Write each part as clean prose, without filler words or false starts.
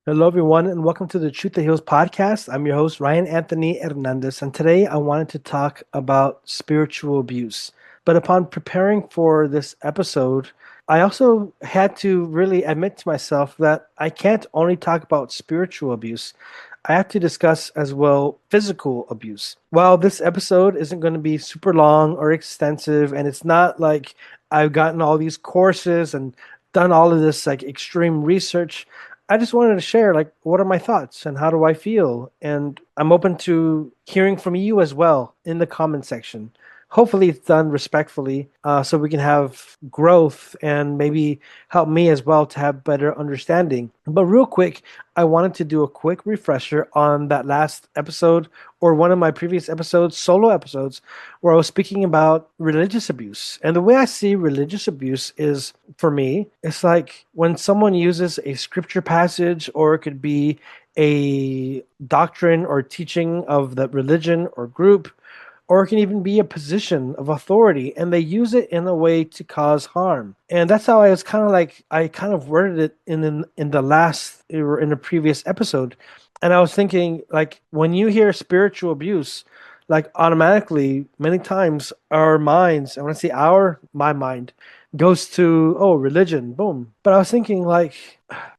Hello, everyone, and welcome to the Truth That Heals podcast. I'm your host, Ryan Anthony Hernandez, and today I wanted to talk about spiritual abuse. But upon preparing for this episode, I also had to really admit to myself that I can't only talk about spiritual abuse. I have to discuss as well physical abuse. While this episode isn't going to be super long or extensive, and it's not like I've gotten all these courses and done all of this like extreme research, I just wanted to share like what are my thoughts and how do I feel? And I'm open to hearing from you as well in the comment section. Hopefully it's done respectfully, so we can have growth and maybe help me as well to have better understanding. But real quick, I wanted to do a quick refresher on that last episode or one of my previous episodes, solo episodes, where I was speaking about religious abuse. And the way I see religious abuse is, for me, it's like when someone uses a scripture passage, or it could be a doctrine or teaching of the religion or group, or it can even be a position of authority, and they use it in a way to cause harm. And that's how I was kind of like I kind of worded it in the last or in the previous episode. And I was thinking like when you hear spiritual abuse, like automatically many times our minds, I want to say my mind goes to, oh, religion, boom. But I was thinking like,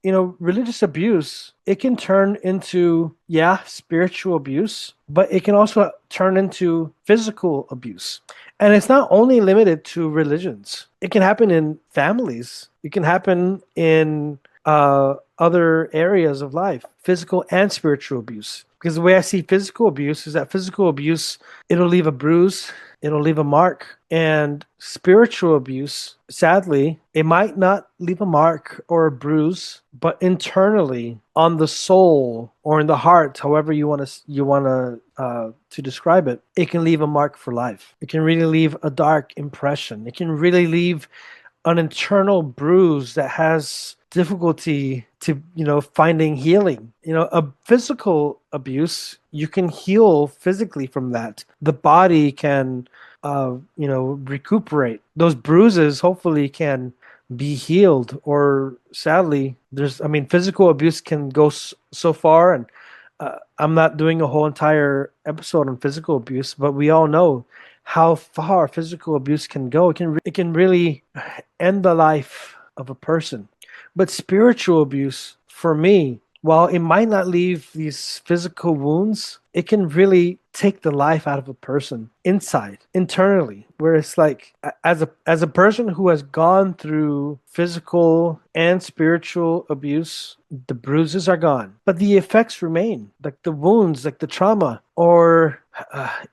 religious abuse, it can turn into, yeah, spiritual abuse, but it can also turn into physical abuse. And it's not only limited to religions. It can happen in families. It can happen in other areas of life, physical and spiritual abuse. Because the way I see physical abuse is that physical abuse, it'll leave a bruise, it'll leave a mark. And spiritual abuse, sadly, it might not leave a mark or a bruise, but internally on the soul or in the heart, however you want to describe it, it can leave a mark for life. It can really leave a dark impression. It can really leave an internal bruise that has difficulty to finding healing. A physical abuse, you can heal physically from that. The body can recuperate. Those bruises hopefully can be healed, or sadly physical abuse can go so far. And I'm not doing a whole entire episode on physical abuse, but we all know how far physical abuse can go. It can really end the life of a person. But spiritual abuse, for me, while it might not leave these physical wounds, it can really take the life out of a person inside, internally, where it's like as a person who has gone through physical and spiritual abuse, the bruises are gone, but the effects remain, like the wounds, like the trauma, or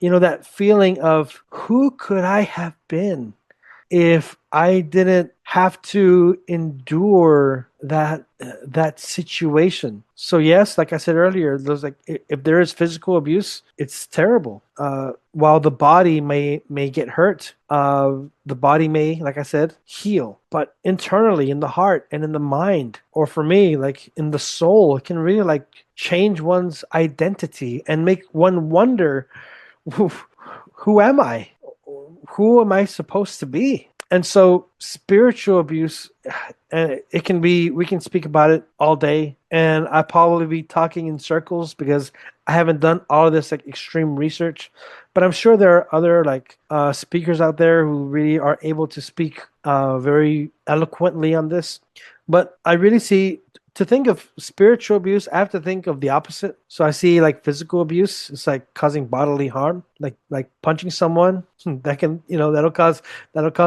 that feeling of who could I have been if I didn't have to endure that situation. So yes, like I said earlier, there's like if there is physical abuse, it's terrible. While the body may get hurt, the body may, like I said, heal, but internally in the heart and in the mind, or for me, like in the soul, it can really like change one's identity and make one wonder, who, who am I? Who am I supposed to be? And so spiritual abuse, it can be, we can speak about it all day. And I probably be talking in circles because I haven't done all of this like extreme research. But I'm sure there are other like speakers out there who really are able to speak very eloquently on this. But I really see, to think of spiritual abuse, I have to think of the opposite. So I see like physical abuse, it's like causing bodily harm, like punching someone that can, that'll cause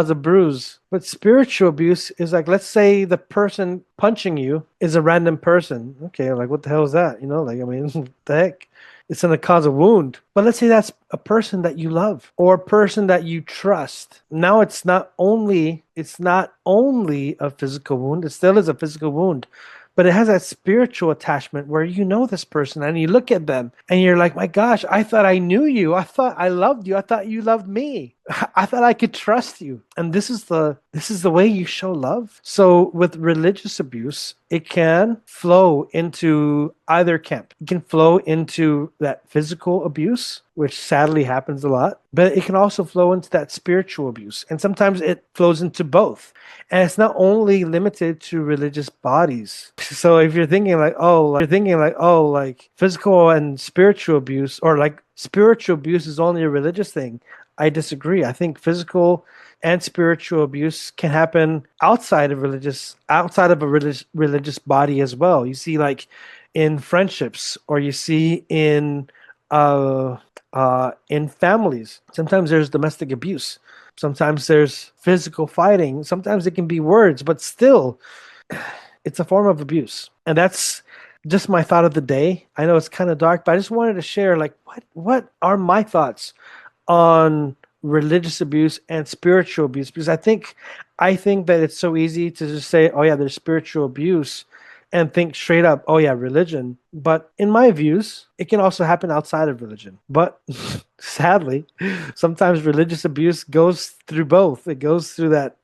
a bruise. But spiritual abuse is like, let's say the person punching you is a random person. Okay, like what the hell is that? What the heck? It's going to cause a wound. But let's say that's a person that you love or a person that you trust. Now it's not only a physical wound, it still is a physical wound, but it has that spiritual attachment where you know this person and you look at them and you're like, my gosh, I thought I knew you. I thought I loved you. I thought you loved me. I thought I could trust you. And this is the way you show love. So with religious abuse, it can flow into either camp. It can flow into that physical abuse, which sadly happens a lot, but it can also flow into that spiritual abuse. And sometimes it flows into both. And it's not only limited to religious bodies. So if you're thinking like physical and spiritual abuse, or like spiritual abuse is only a religious thing, I disagree. I think physical and spiritual abuse can happen outside of a religious body as well. You see, like in friendships, or you see uh, in families. Sometimes there's domestic abuse. Sometimes there's physical fighting. Sometimes it can be words, but still, it's a form of abuse. And that's just my thought of the day. I know it's kind of dark, but I just wanted to share like what are my thoughts on religious abuse and spiritual abuse, because I think that it's so easy to just say, oh yeah, there's spiritual abuse, and think straight up, oh yeah, religion. But in my views, it can also happen outside of religion. But sadly, sometimes religious abuse goes through both. It goes through that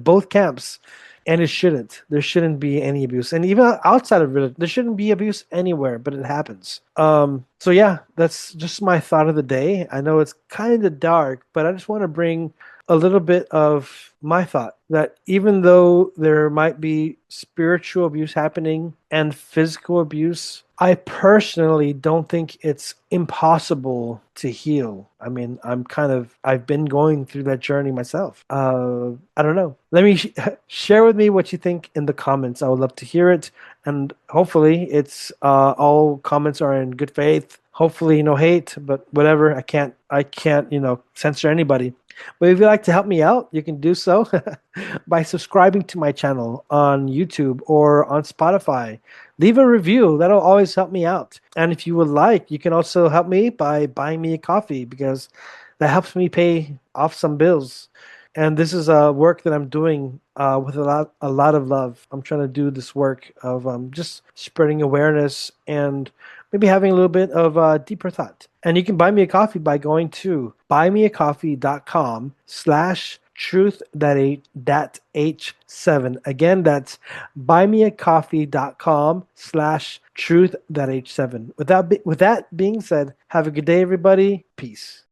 both camps, and it shouldn't. There shouldn't be any abuse, and even outside of religion, there shouldn't be abuse anywhere. But it happens. So yeah, that's just my thought of the day. I know it's kind of dark, but I just want to bring a little bit of my thought that even though there might be spiritual abuse happening and physical abuse, I personally don't think it's impossible to heal. I mean, I've been going through that journey myself. I don't know. Let me share with me what you think in the comments. I would love to hear it. And hopefully it's all comments are in good faith. Hopefully no hate, but whatever. I can't, censor anybody. But if you'd like to help me out, you can do so by subscribing to my channel on YouTube or on Spotify. Leave a review. That'll always help me out. And if you would like, you can also help me by buying me a coffee, because that helps me pay off some bills. And this is work that I'm doing with a lot of love. I'm trying to do this work of just spreading awareness and maybe having a little bit of deeper thought. And you can buy me a coffee by going to buymeacoffee.com/truth that H7. Again, that's buymeacoffee.com/truth that H7. With that being said, have a good day, everybody. Peace.